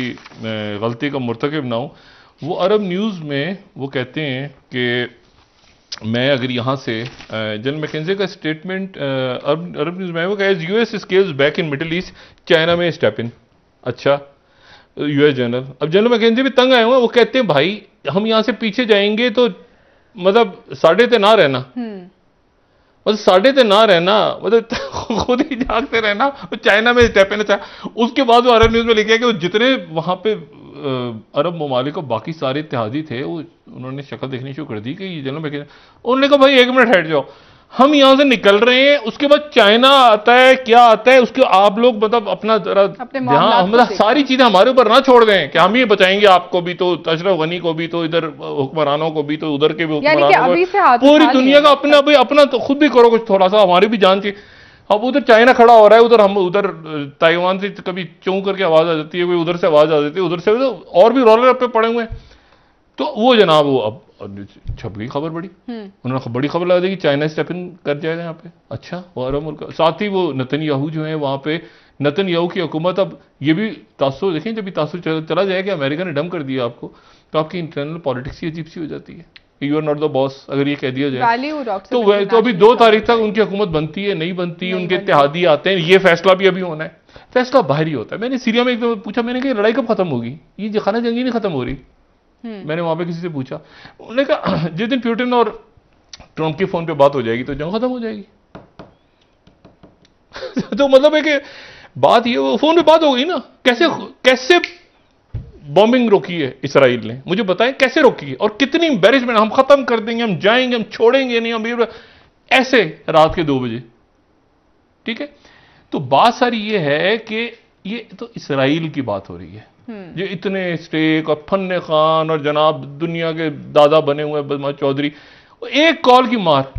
गलती का मुर्तकिब ना हूँ। वो अरब न्यूज़ में वो कहते हैं कि मैं अगर यहाँ से जनरल मैकेंजी का स्टेटमेंट अरब न्यूज़ में वो कहे, US scales back in middle east, China में स्टेप इन। अच्छा, यूएस जनरल, अब जनरल मैकेंजी भी तंग आए हुए, वो कहते हैं भाई हम यहाँ से पीछे जाएंगे तो मतलब साढ़े ते ना रहना, मतलब साढ़े ते ना रहना, मतलब खुद ही जागते रहना, चाइना में स्टेप इन। अच्छा, उसके बाद वो अरब न्यूज़ में लिखा कि वो जितने वहाँ पे अरब ममालिक और बाकी सारे इत्तेहादी थे, वो उन्होंने शक्ल देखनी शुरू कर दी कि ये जनरल मैकेंजी, उन्होंने कहा भाई 1 मिनट हट जाओ, हम यहां से निकल रहे हैं, उसके बाद चाइना आता है, क्या आता है, उसके आप लोग मतलब अपना जरा ध्यान, मतलब सारी चीजें हमारे ऊपर ना छोड़ दें कि हम ही बचाएंगे आपको भी, तो अशरफ गनी को भी, तो इधर हुक्मरानों को भी, तो उधर के भी हुक्मरानों को, पूरी दुनिया का अपना तो खुद भी करो कुछ थोड़ा सा, हमारी भी जान चाहिए। अब उधर चाइना खड़ा हो रहा है, उधर हम उधर ताइवान से कभी चौं करके आवाज आ जाती है, कोई उधर से आवाज आ जाती है, उधर से, तो और भी रोलर पे पड़े हुए हैं। तो वो जनाब वो अब छप गई खबर बड़ी, उन्होंने बड़ी खबर लगा दी कि चाइना स्टेप इन कर जाएगा यहाँ पे। अच्छा, वो अरब मुल्क, साथ ही वो नेतन्याहू जो है वहाँ पे, नेतन्याहू की हुकूमत, अब ये भी तासुर देखें, जब भी तासुर चला जाए कि अमेरिका ने डम कर दिया आपको, तो आपकी इंटरनल पॉलिटिक्स ही अजीब सी हो जाती है, you are not the boss, अगर ये कह दिया जाए तो अभी 2 तारीख तक उनकी हुकूमत बनती है, नहीं बनती, उनके इत्तेहादी आते हैं, ये फैसला भी अभी होना है, फैसला बाहर ही होता है। मैंने सीरिया में एकदम पूछा, मैंने कहा लड़ाई कब खत्म होगी, ये खाना जंगी नहीं खत्म हो रही, मैंने वहां पे किसी से पूछा, उन्होंने कहा जिस दिन पुतिन और ट्रंप की फोन पे बात हो जाएगी तो जंग खत्म हो जाएगी। तो मतलब है कि बात ये, फोन पे बात हो गई ना, कैसे बॉम्बिंग रोकी है इसराइल ने, मुझे बताएं कैसे रोकी है, और कितनी एम्बैरेसमेंट, हम खत्म कर देंगे, हम जाएंगे, हम छोड़ेंगे नहीं, हम ऐसे रात के 2 बजे, ठीक है। तो बात सारी ये है कि ये तो इसराइल की बात हो रही है, जो इतने स्टेक और फन्ने खान और जनाब दुनिया के दादा बने हुए बदमाश चौधरी, एक कॉल की मार,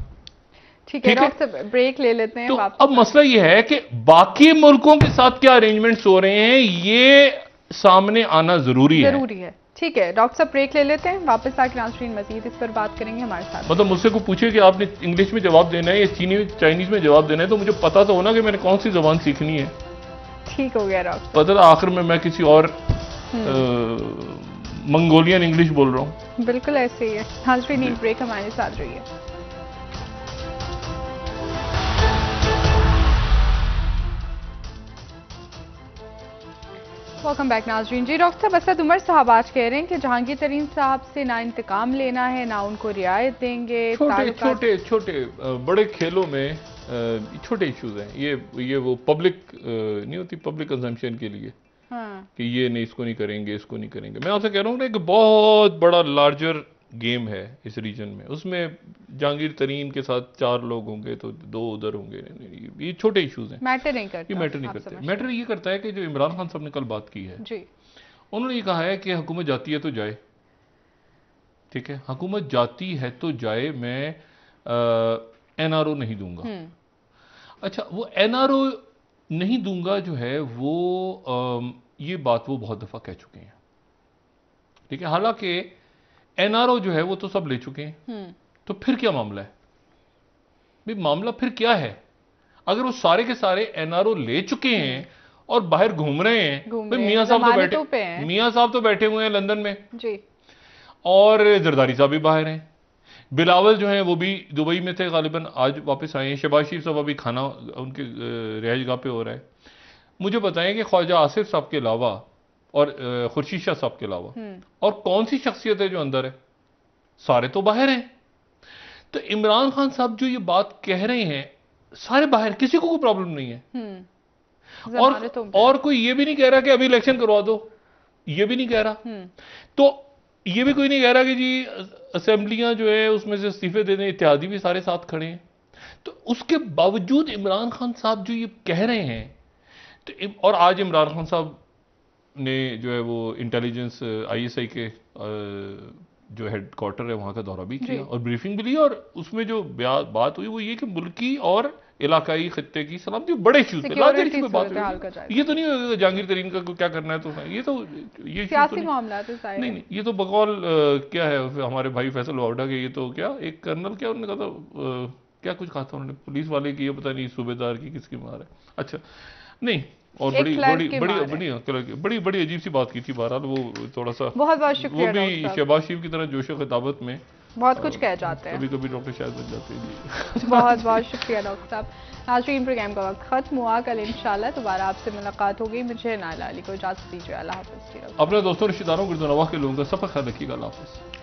ठीक है डॉक्टर साहब, ब्रेक ले लेते हैं। तो अब मसला ये है कि बाकी मुल्कों के साथ क्या अरेंजमेंट्स हो रहे हैं, ये सामने आना जरूरी है। ठीक है डॉक्टर साहब, ब्रेक ले लेते हैं, वापस आकर नाज़रीन मजीद इस पर बात करेंगे हमारे साथ। मतलब मुझसे को पूछे कि आपने इंग्लिश में जवाब देना है या चाइनीज में जवाब देना है, तो मुझे पता तो होना कि मैंने कौन सी जबान सीखनी है। ठीक हो गया डॉक्टर, पता था आखिर में मैं किसी और मंगोलियन इंग्लिश बोल रहा हूँ। बिल्कुल ऐसे ही है। नाज़रीन, ब्रेक हमारे साथ रही है। वेलकम बैक नाज़रीन। जी डॉक्टर साहब, असद उमर साहब आज कह रहे हैं कि जहांगीर तरीन साहब से ना इंतकाम लेना है, ना उनको रियायत देंगे। छोटे बड़े खेलों में छोटे इश्यूज हैं, ये वो पब्लिक नहीं होती, पब्लिक कंजम्पशन के लिए, कि ये नहीं, इसको नहीं करेंगे, इसको नहीं करेंगे। मैं आपसे कह रहा हूँ ना, एक बहुत बड़ा लार्जर गेम है इस रीजन में, उसमें जहांगीर तरीन के साथ 4 लोग होंगे तो 2 उधर होंगे, ये छोटे इश्यूज हैं, मैटर नहीं करता, ये मैटर नहीं करते। मैटर ये करता है कि जो इमरान खान साहब ने कल बात की है जी, उन्होंने ये कहा है कि हुकूमत जाती है तो जाए, ठीक है, हुकूमत जाती है तो जाए, मैं NRO नहीं दूंगा। अच्छा, वो NRO नहीं दूंगा जो है वो ये बात वो बहुत दफा कह चुके हैं, ठीक है, हालांकि NRO जो है वो तो सब ले चुके हैं, तो फिर क्या मामला है भाई, मामला फिर क्या है? अगर वो सारे के सारे NRO ले चुके हैं और बाहर घूम रहे हैं, भाई मियां साहब तो बैठे हुए हैं लंदन में जी, और जरदारी साहब भी बाहर हैं, बिलावल जो हैं वो भी दुबई में थे, गालिबन आज वापस आए हैं, शहबाज शरीफ साहब अभी खाना उनके रिहाइशगाह पे हो रहा है। मुझे बताएं कि ख्वाजा आसिफ साहब के अलावा और खुर्शीद शाह साहब के अलावा और कौन सी शख्सियत है जो अंदर है? सारे तो बाहर हैं। तो इमरान खान साहब जो ये बात कह रहे हैं, सारे बाहर, किसी को कोई प्रॉब्लम नहीं है। और कोई ये भी नहीं कह रहा कि अभी इलेक्शन करवा दो, ये भी नहीं कह रहा। तो ये भी कोई नहीं कह रहा कि जी असेंबलियां जो है उसमें से इस्तीफे दे दें, इत्यादि भी सारे साथ खड़े हैं। तो उसके बावजूद इमरान खान साहब जो ये कह रहे हैं, तो और आज इमरान खान साहब ने जो है वो इंटेलिजेंस ISI के जो हेडक्वार्टर है वहां का दौरा भी किया और ब्रीफिंग भी ली, और उसमें जो बात हुई वो ये कि मुल्की और इलाकाई खत्ते की सलामती बड़े इश्यूज पे, लार्जर इश्यू पे बात हुई। ये तो नहीं होगा जहांगीर तरीन का क्या करना है, तो ये तो ये सियासी मामला है, नहीं, ये तो बकौल क्या है हमारे भाई फैसल वावडा के, ये तो क्या एक कर्नल क्या उन्होंने कहा था, क्या कुछ कहा था उन्होंने, पुलिस वाले की, ये पता नहीं सूबेदार की किसकी मार है। अच्छा नहीं, और बड़ी अजीब सी बात की थी। बहरहाल वो थोड़ा सा बहुत शुक्रिया, वो भी शहबाज शरीफ की तरह जोशो खिताबत में बहुत कुछ कह जाते हैं, कभी डॉक्टर शायद बन जाते हैं। बहुत शुक्रिया डॉक्टर साहब। नाज़रीन, प्रोग्राम का वक्त खत्म हुआ, कल इंशाल्लाह दोबारा आपसे मुलाकात होगी। मुझे नाइला अली को इजाजत दीजिए, अल्लाह हाफ़िज़। अपने दोस्तों, रिश्तेदारों, गुरदनवाह के लोगों का सफर ख्याल रखिएगा, अल्लाह हाफ़िज़।